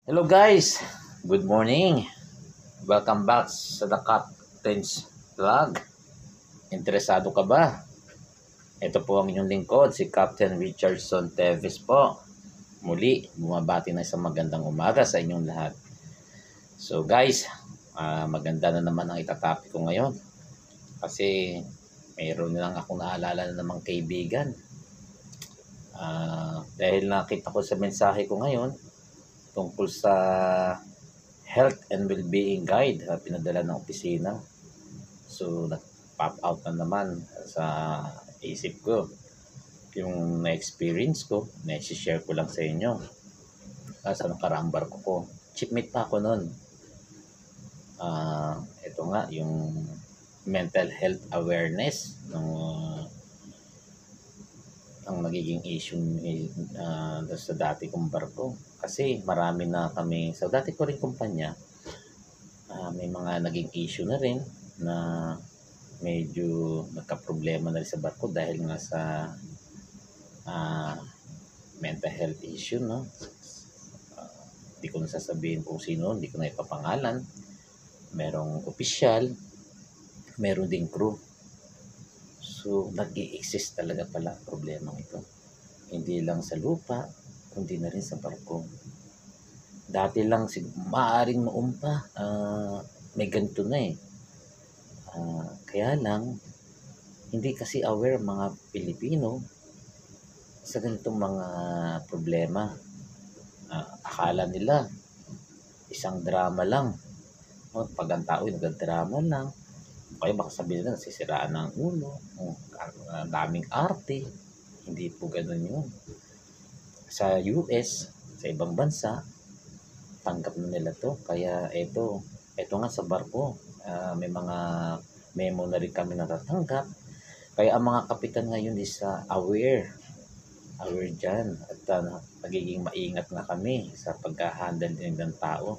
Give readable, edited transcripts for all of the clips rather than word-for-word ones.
Hello guys, good morning. Welcome back sa The Captain's Vlog. Interesado ka ba? Ito po ang inyong lingkod, si Captain Richardson Teves po. Muli, bumabati na isang magandang umaga sa inyong lahat. So guys, maganda na naman ang itatapik ko ngayon. Kasi mayroon nilang akong naalala na namang kaibigan. Dahil nakita ko sa mensahe ko ngayon, tungkol sa health and well-being guide na pinadala ng opisina. So, nag-pop out na naman sa isip ko yung na-experience ko, na-share ko lang sa inyo. Sa nakaraang barko ko. Shipmate pa ako nun. Ito nga, yung mental health awareness ng ang nagiging issue sa dati kong barko. Kasi marami na kami, sa dati ko rin kumpanya, may mga naging issue na rin na medyo nagka-problema na rin sa barko dahil nga sa mental health issue, no? Hindi ko na sasabihin kung sino, hindi ko na ipapangalan. Merong opisyal, meron ding crew. So, nag-i-exist talaga pala ang problema ito. Hindi lang sa lupa, kundi na rin sa barko. Dati lang, maaaring maumpa, may ganito na eh. Kaya lang, hindi kasi aware mga Pilipino sa ganitong mga problema. Akala nila, isang drama lang. Pag ang tao nag-drama lang, kaya baka sabihin na nasisiraan ng ulo, daming arte. Hindi po ganun yun. Sa US, sa ibang bansa, tanggap na nila to. Kaya ito nga sa barko, may mga memo na rin kami natatanggap. Kaya ang mga kapitan ngayon is aware dyan. At nagiging maingat na kami sa pagka-handle din ng tao.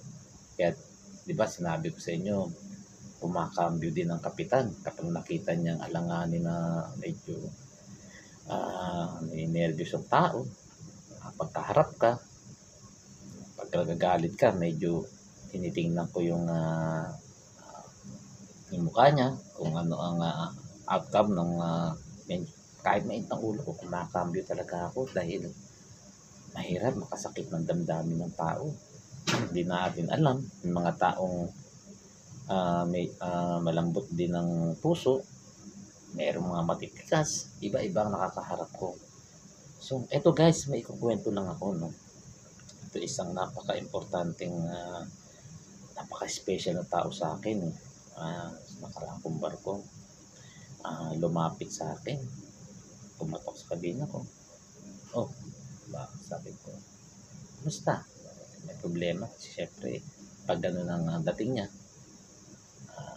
Kaya, di ba, sinabi ko sa inyo, kumakambyo din ang kapitan kapag nakita niyang alanganin na medyo nervyos ang tao. Pagkaharap ka, pag nagagalit ka, medyo tinitingnan ko yung mukha niya, kung ano ang outcome ng kahit mainit ng ulo ko, kumakambyo talaga ako dahil mahirap makasakit ng damdamin ng tao. Hindi natin alam, yung mga taong may malambot din ng puso, mayroong mga matitikas, iba-ibang nakakaharap ko. So, eto guys, may ikukwento lang ako, no? Ito isang napaka-importanting, napaka-special na tao sa akin, sa nakaraang kong barko. Lumapit sa akin, pumatok sa kabina ko. Oh, ba, sabi ko, kumusta? May problema. Siyempre, pag gano'n ang dating niya,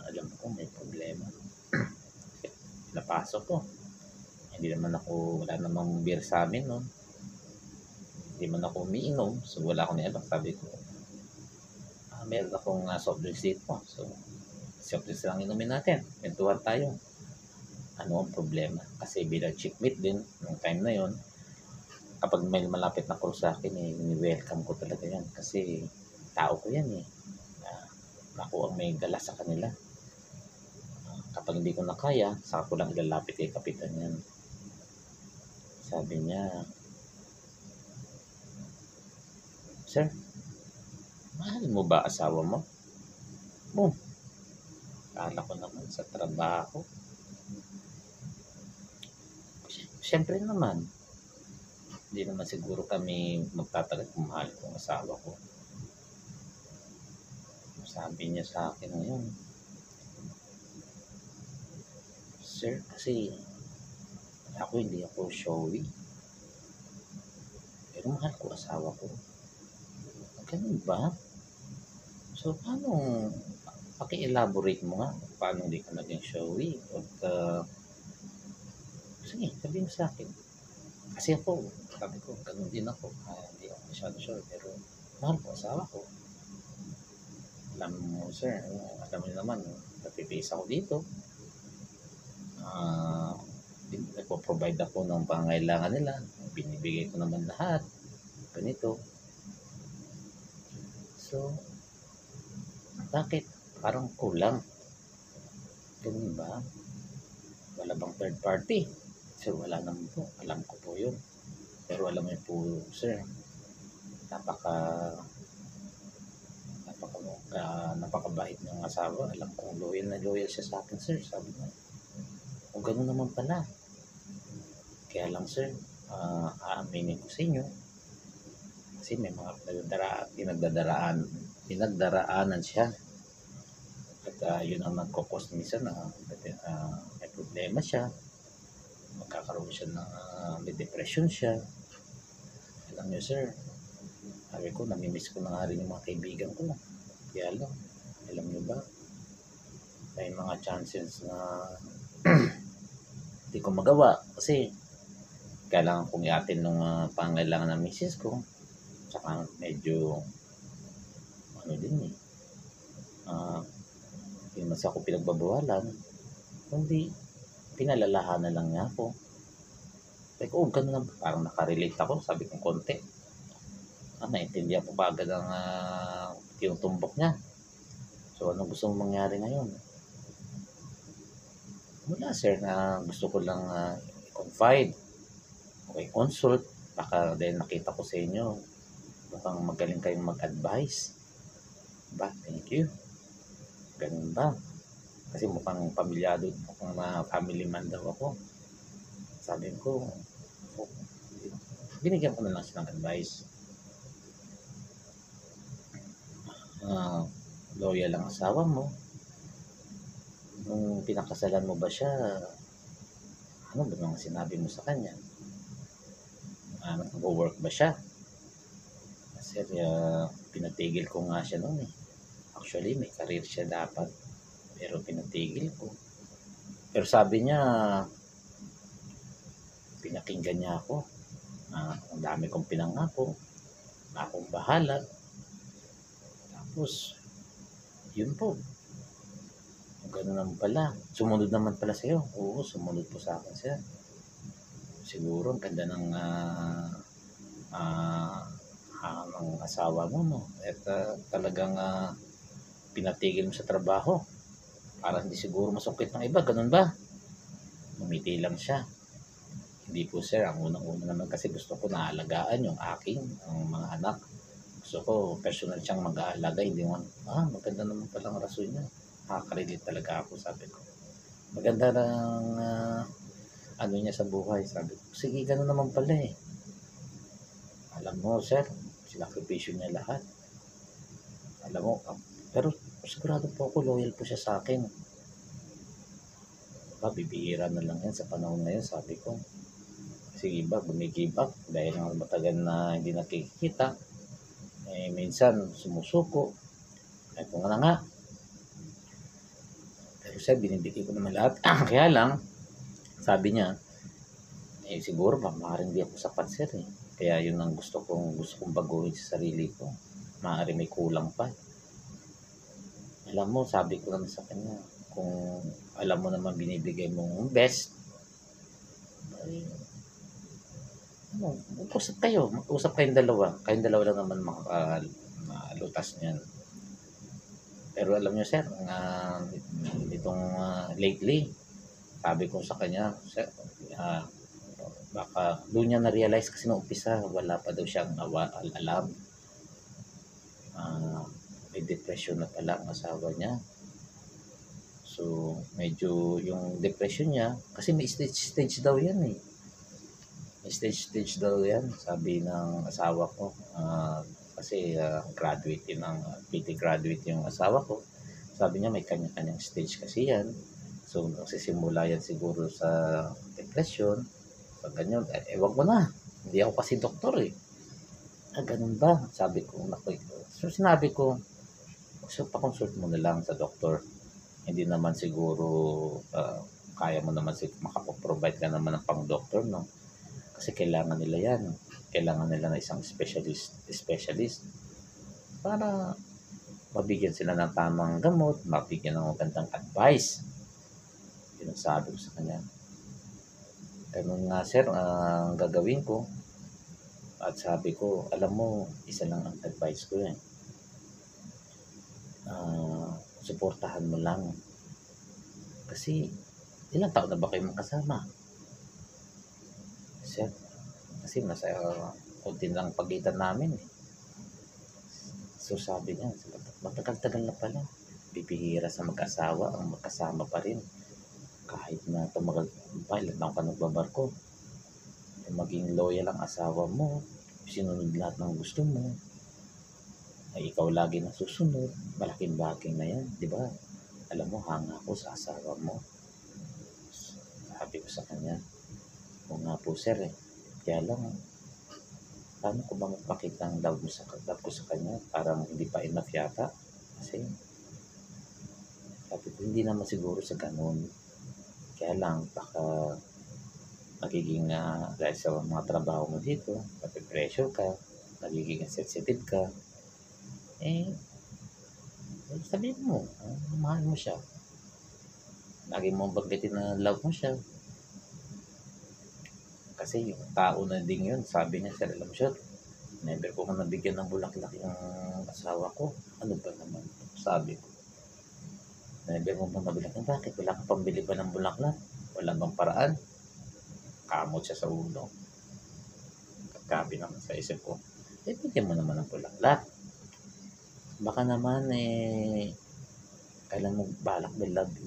alam ko may problema. Napasok ko. Hindi naman ako, wala namang beer sa amin, no? Hindi man ako umiinom, so wala akong niabang. Sabi ko, meron akong soft drinks dito. So, soft drinks lang inumin natin. Mentuhan tayo. Ano ang problema? Kasi bilang shipmate din, nung time na yon, kapag may malapit na crew sa akin, ni-welcome ko talaga yan. Kasi tao ko yan eh. Ako ang may gala sa kanila. Kapag hindi ko na kaya, saka ko lang ilalapit kay kapitan yan. Sabi niya, "Sir, mahal mo ba asawa mo?" Boom! Kala ko naman sa trabaho. Siyempre naman, hindi naman siguro kami magtatagal kung mahal ko ang asawa ko. Sabi niya sa akin ngayon, "Sir, kasi ako hindi ako showy. Pero mahal ko asawa ko." Ganun ba? So, paano, paki-elaborate mo nga, paano hindi ka naging showy? Sige, sabihin mo sa akin. Kasi ako, sabi ko, ganun din ako. Hindi ako masyado showy, pero mahal ko asawa ko. Alam mo, sir, alam mo naman, napipisa ako dito. Nagpo-provide ako ng pangailangan nila. Binibigay ko naman lahat. Ganito. So, bakit? Parang kulang. Ganun ba? Wala bang third party? Sir, wala naman po. Alam ko po yun. Pero alam mo po, sir, napaka napakabait ng asawa. Alam kong loyal na loyal siya sa akin, sir. Sabi niya, o ganun naman pala. Kaya lang, sir, aaminin ko sa inyo. Kasi may mga pinagdaraanan siya. At yun ang nagkukos minsan na may problema siya. Magkakaroon siya ng may depression siya. Alam niyo, sir, sabi ko, namimiss ko na nga rin yung mga kaibigan ko. Kaya lang, alam niyo ba, may mga chances na hindi ko magawa kasi kailangan kong iatin ng pangailangan ng misis ko. Tsaka medyo ano din hindi mas ako pinagbabawalan, kundi pinalalahanan lang niya ako. Sabi ko, ganun lang, parang nakarelate ako, sabi kong konti. Naintindihan ko pa agad ang tinutumbok niya. So, ano gusto mong mangyari ngayon? Wala, sir, na gusto ko lang i-confide. Okay, consult. Baka dahil nakita ko sa inyo, mukhang magaling kayong mag-advise. Ba, thank you. Ganun ba? Kasi mukhang pamilyado, mukhang family man daw ako. Sabi ko, binigyan ko na lang siya ng advice. Loyal ang asawa mo. Nung pinakasalan mo ba siya, ano ba mga sinabi mo sa kanya? Nag-work ba siya? Kasi pinatigil ko nga siya noon eh. Actually, may career siya dapat. Pero pinatigil ko. Pero sabi niya, pinakinggan niya ako. Ang dami kong pinangako. Akong bahala. Tapos, yun po. Ganun naman pala. Sumunod naman pala sa'yo. Oo, sumunod po sa akin siya. Siguro, ang ganda ng ng asawa mo, no? At talagang pinatigil mo sa trabaho. Para hindi siguro masungkit ng iba. Ganun ba? Umiti lang siya. Hindi po, sir. Ang unang-una naman kasi gusto ko naalagaan yung ang mga anak. Gusto ko personal siyang mag-aalaga. Hindi mo, maganda naman palang rason niya. Nakaka-relate talaga ako, sabi ko. Maganda ng ano niya sa buhay, sabi ko. Sige, gano'n naman pala eh. Alam mo, sir, sinakripisyo niya lahat. Alam mo, pero sigurado po ako, loyal po siya sa akin. Bibihira na lang yan sa panahon ngayon, sabi ko. Sige ba, bumigib up dahil matagal na hindi nakikita. Minsan sumusuko. Ay kung nga nga. Pero siya, binibigay ko naman lahat. Kaya lang, sabi niya, siguro ba, maaaring di ako sapat, sir eh. Kaya yun ang gusto kong baguhin sa sarili ko. Maaaring may kulang pa. Alam mo, sabi ko naman sa kanya, kung alam mo naman binibigay mong best, ay, mag-usap kayong dalawa. Kayong dalawa lang naman makalutas niyan. Pero alam niyo, sir, itong lately, sabi ko sa kanya, sir, baka doon niya na-realize kasi nung umpisa, wala pa daw siyang alam. May depression na pala ang asawa niya. So, medyo yung depression niya, kasi may stage daw yan eh. May stage daw yan, sabi ng asawa ko. Kasi graduate ng PT graduate yung asawa ko. Sabi niya may kanya-kanyang stage kasi yan. So, nagsisimula yan siguro sa depression. Pag ganyan, wag mo na. Hindi ako kasi doktor eh. Ganun ba? Sabi ko, so sinabi ko, so pa-consult mo na lang sa doktor. Hindi naman siguro, kaya mo naman makapag-provide ka naman ng pang-doktor, no? Kasi kailangan nila yan. Kailangan nila na isang specialist para mabigyan sila ng tamang gamot, mabigyan ng magandang advice. Yun ang sabi ko sa kanya. Ganun nga, sir, ang gagawin ko. At sabi ko, alam mo, isa lang ang advice ko yan. suportahan mo lang. Kasi ilang taon na ba kayo magkasama? Sir, kasi nasa konti lang pagitan namin eh. So sabi niya, matagal-tagal na pala. Bibihira sa mag-asawa ang magkasama pa rin. Kahit na tumagal pa, ilan taon ka nagbabarko. Maging loyal ang asawa mo, sinunod lahat ng gusto mo, ay ikaw lagi na susunod, malaking bagay na yan, di ba? Alam mo, hanga ako sa asawa mo. Sabi ko sa kanya, o nga po sir eh, kaya lang, paano ko ba magpakita ang love ko sa kanya? Parang hindi pa enough yata. Kasi, sabi ko, hindi naman siguro sa ganun. Kaya lang, baka magiging dahil sa mga trabaho mo dito, pressure ka, nagiging sensitive ka, sabihin mo, mahal mo siya. Lagi mo banggitin na love mo siya. Kasi yung tao na din yun, sabi niya, sir, alam mo siya, never ko nabigyan ng bulaklak yung asawa ko. Ano ba naman? Sabi ko, never mo ba nabigyan? Bakit? Wala ka pambili pa ng bulaklak? Wala bang paraan? Kamot siya sa ulo. Kagabi naman sa isip ko, bigyan mo naman ng bulaklak. Baka naman kailan mo balak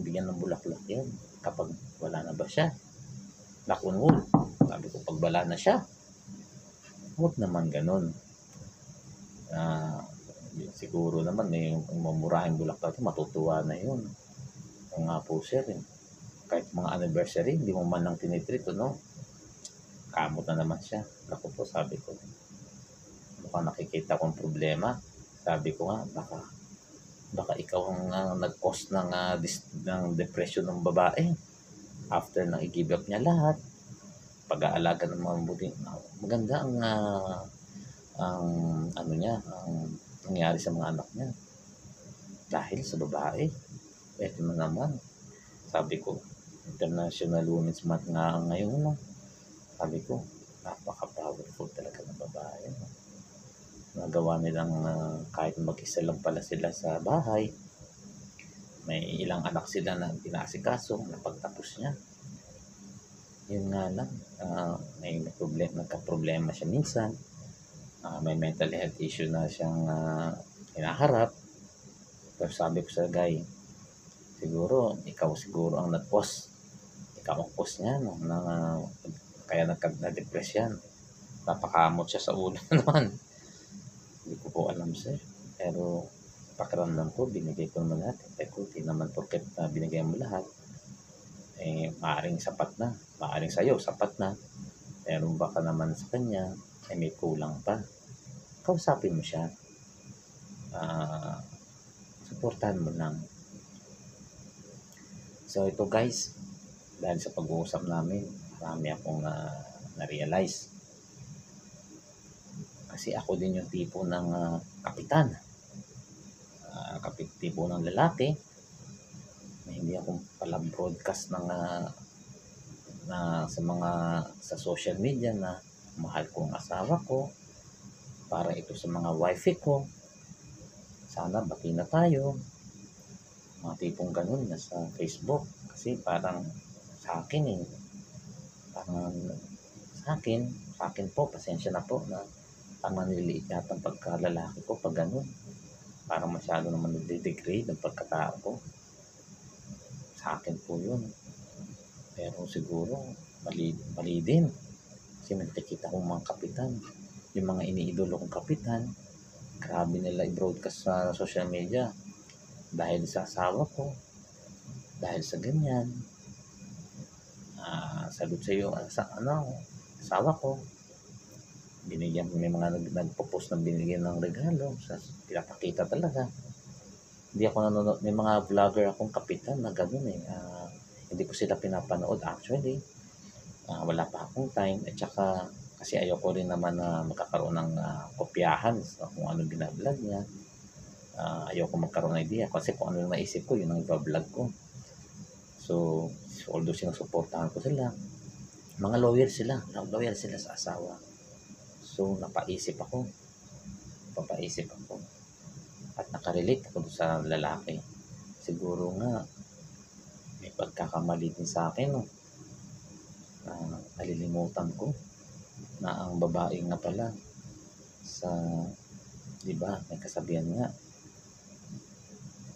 bigyan ng bulaklak yan kapag wala na ba siya? Nakunod. Sabi ko, pag wala na siya, huwag naman ganun. Siguro naman yung mamurahing bulaklak, matutuwa na yun. Kung nga po sir, kahit mga anniversary, hindi mo man lang tinitreat, no? Kamot na naman siya. Ako po, sabi ko, mukhang nakikita kong problema. Sabi ko nga, baka ikaw ang nag-cause ng depression ng babae. After na i-give up niya lahat, pag-aalaga ng mga mabuti, maganda ang nangyari sa mga anak niya. Dahil sa babae. Eto na naman. Sabi ko, International Women's Month nga ngayon, no? Sabi ko, napaka-powerful talaga ng babae. No? Nagawa nilang kahit mag-isa lang pala sila sa bahay, may ilang anak sila na pinasikaso na pagtapos niya. Yun nga lang, nagka-problema siya minsan. May mental health issue na siyang hinaharap. Pero sabi ko sa guy, ikaw siguro ang nag-post. Ikaw ang post niya, no? Kaya nagka-depress yan. Napakamot siya sa ulo naman. Hindi ko po alam sir. Pero pakiramdam ko, binigay ko naman lahat. Hindi naman porket binigay mo lahat, maaaring sapat na. Maaaring sa'yo, sapat na. Pero baka naman sa kanya, may kulang pa. Kausapin mo siya. Suportahan mo lang. So ito guys, dahil sa pag-uusap namin, marami akong na-realize. Kasi ako din yung tipo ng kapitan. Tipo ng lalaki na hindi ako pala broadcast sa social media na mahal ko ang asawa ko, para ito sa mga wifey ko, sana bati na tayo, mga tipong ganun na sa Facebook. Kasi parang sa akin parang sa akin po, pasensya na po na ang manliliit yata ang pagkalalaki ko pag ganun. Parang masyado naman nade-degrade ang pagkatao ko. Sa akin po yun. Pero siguro, mali din. Kasi nakikita kong mga kapitan, yung mga iniidolo kong kapitan, grabe nila i-broadcast sa social media. Dahil sa asawa ko, dahil sa ganyan, sagot sa iyo, asawa ko, binigyan, may mga nagpo-post na binigyan ng regalo, pinapakita talaga. Hindi ako nanonood, may mga vlogger akong kapitan na gano'n hindi ko sila pinapanood actually. Wala pa akong time, at saka kasi ayoko rin naman na magkakaroon ng kopyahan kung ano binablog niya. Ayoko magkaroon ng idea kasi kung ano yung naisip ko, yun ang i-vlog ko. So although sinusuportahan ko sila, mga loyal sila sa asawa. So napapaisip ako at nakarelate ako sa lalaki. Siguro nga, may pagkakamali din sa akin, no? Nalilimutan ko na ang babae nga pala sa, di ba, may kasabihan nga,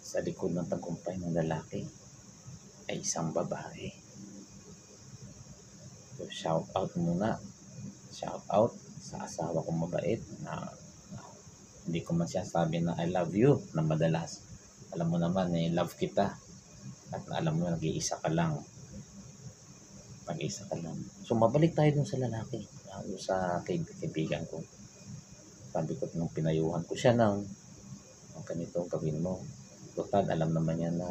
sa likod ng tagumpay ng lalaki ay isang babae. So, shout out muna. Shout out sa asawa kong mabait na hindi ko man siya sabi na I love you na madalas. Alam mo naman, love kita. At alam mo, nag-iisa ka lang. Nag-iisa ka lang. So, mabalik tayo dun sa lalaki. Yung sa kaibigan ko. Sabi ko, nung pinayuhan ko siya ng ganito, gawin mo. Total, alam naman niya na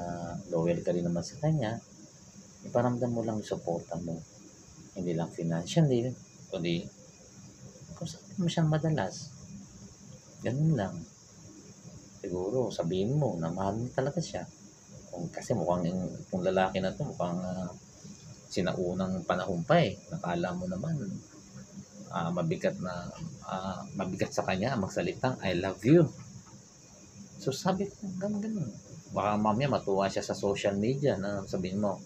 loyal ka rin naman sa kanya. Iparamdam mo lang yung suporta mo. Hindi lang financially, kundi kung saan mo siyang madalas. Ganun lang. Siguro, sabihin mo na mahal mo talaga siya. Kasi mukhang itong lalaki na to mukhang sinaunang panahon pa eh. Nakala mo naman mabigat sa kanya magsalitang I love you. So sabi ko, ganun. Baka mamaya matuwa siya sa social media na sabihin mo.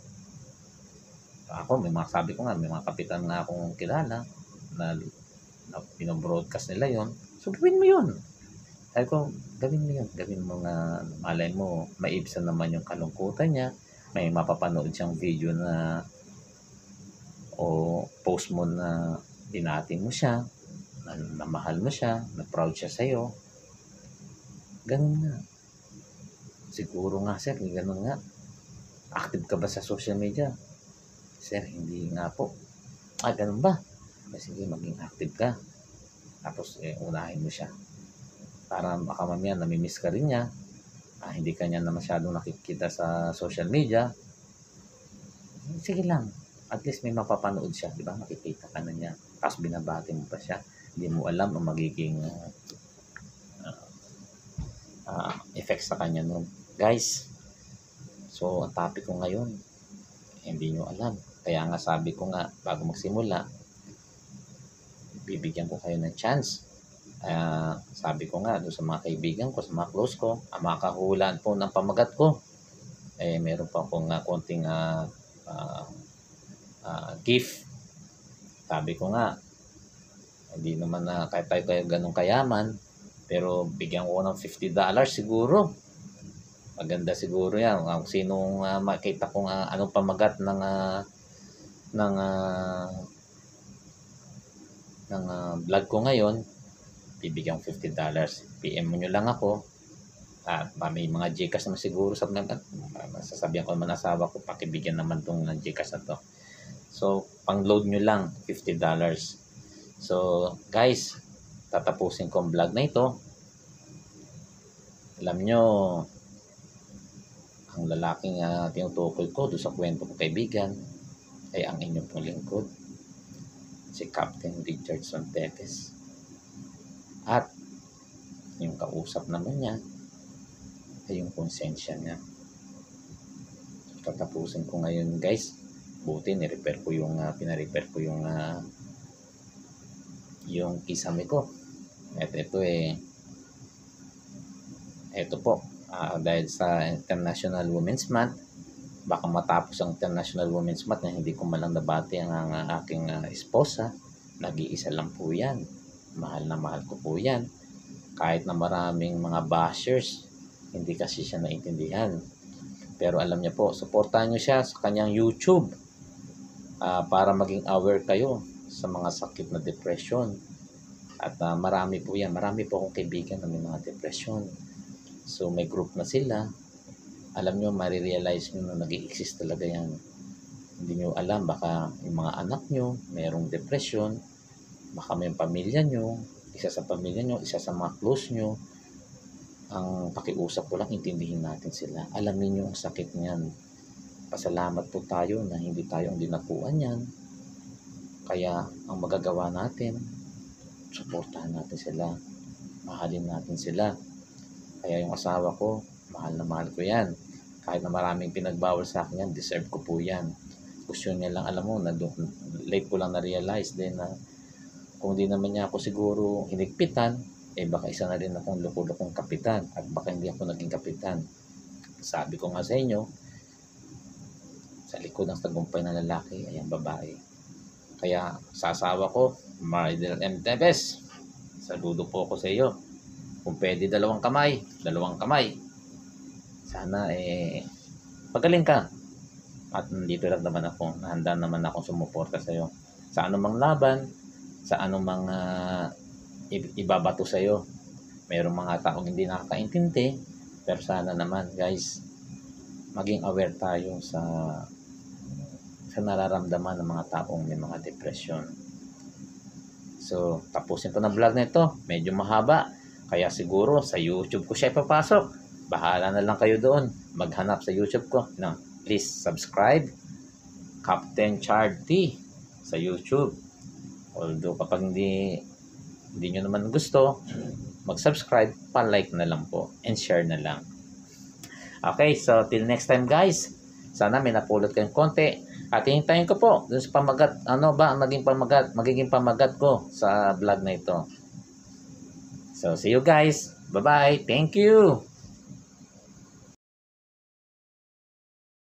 Ako, sabi ko nga, may mga kapitan na akong kilala na pinobroadcast nila yon. So gawin mo yun. Sabi ko, gawin mo yun. Gawin mo nga, malay mo, maibsan naman yung kalungkutan niya. May mapapanood siyang video na o post mo na binati mo siya, na mahal mo siya, na proud siya sa'yo. Ganun nga. Siguro nga, sir, ganun nga. Active ka ba sa social media? Sir, hindi nga po. Ganun ba? Sige, maging active ka. Tapos, unahin mo siya. Para baka mamaya namimiss ka rin niya. Hindi ka niya na masyadong nakikita sa social media. Sige lang. At least may mapapanood siya. Di ba? Makikita ka na niya. Tapos binabati mo pa siya. Hindi mo alam ang magiging effect sa kanya nun. Guys, so ang topic ko ngayon, hindi nyo alam. Kaya nga sabi ko nga, bago magsimula, bibigyan ko kayo ng chance. Sabi ko nga doon sa mga kaibigan ko, sa mga close ko, ang makahulaan po ng pamagat ko, meron pa akong konting gift. Sabi ko nga, hindi naman na kahit tayo ganun kayaman, pero bigyan ko ng $50 siguro. Maganda siguro yan. Kung sinong makita kong anong pamagat ng vlog ko ngayon, bibigyan ko $50. PM mo nyo lang ako. May mga Gcash naman siguro sa sasabihan ko naman asawa ko, pakibigyan naman tong Gcash na to. So, pang-load nyo lang, $50. So, guys, tatapusin ko ang vlog na ito. Alam nyo, ang lalaking tinutukoy ko doon sa kwento ko kaibigan ay ang inyong pong lingkod, si Captain Richardson Tevez. At yung kausap naman niya ay yung konsensya niya. Tatapusin ko ngayon, guys. Buti ni-repair ko yung pina-repair ko yung kisame ko. At ito po, dahil sa International Women's Month, baka matapos ang International Women's Month na hindi ko malang nabati ang aking esposa. Nag-iisa lang po yan. Mahal na mahal ko po yan. Kahit na maraming mga bashers, hindi kasi siya naintindihan. Pero alam niya po, supportahan niyo siya sa kanyang YouTube para maging aware kayo sa mga sakit na depression. At marami po yan. Marami po akong kaibigan na may mga depression. So may group na sila. Alam nyo, marirealize nyo na nag-i-exist talaga yan. Hindi nyo alam, baka yung mga anak nyo mayroong depression. Baka may pamilya nyo, isa sa pamilya nyo, isa sa mga close nyo. Ang pakiusap ko lang, intindihin natin sila. Alamin nyo ang sakit niyan. Pasalamat po tayo na hindi tayo ang dinapuan yan. Kaya ang magagawa natin, suportahan natin sila. Mahalin natin sila. Kaya yung asawa ko, mahal na mahal ko yan. Kahit na maraming pinagbawal sa akin yan, deserve ko po yan. Gusto niya lang, alam mo, late ko lang na-realize din na kung di naman niya ako siguro hinigpitan, baka isa na rin akong loko-lokong kapitan at baka hindi ako naging kapitan. Sabi ko nga sa inyo, sa likod ng tagumpay ng lalaki ay ang babae. Kaya sa asawa ko, Maridel M. Tevez, saludo po ako sa iyo. Kung pwede dalawang kamay. Sana pagaling ka. At nandito lang naman ako, nahanda naman akong sumuporta sa iyo. Sa anumang laban, sa anumang ibabato sa iyo. Mayroong mga taong hindi nakakaintindi, pero sana naman guys, maging aware tayo sa nararamdaman ng mga taong may mga depression. So, tapusin ko na vlog na ito. Medyo mahaba. Kaya siguro sa YouTube ko siya ipapasok. Bahala na lang kayo doon. Maghanap sa YouTube ko. No, please subscribe. Captain Chard T sa YouTube. Although kapag hindi nyo naman gusto, mag-subscribe, pa-like na lang po. And share na lang. Okay, so till next time guys. Sana may napulot kayong konti. At hintayin ko po dun sa pamagat, ano ba ang magiging pamagat ko sa vlog na ito. So, see you guys. Bye-bye. Thank you.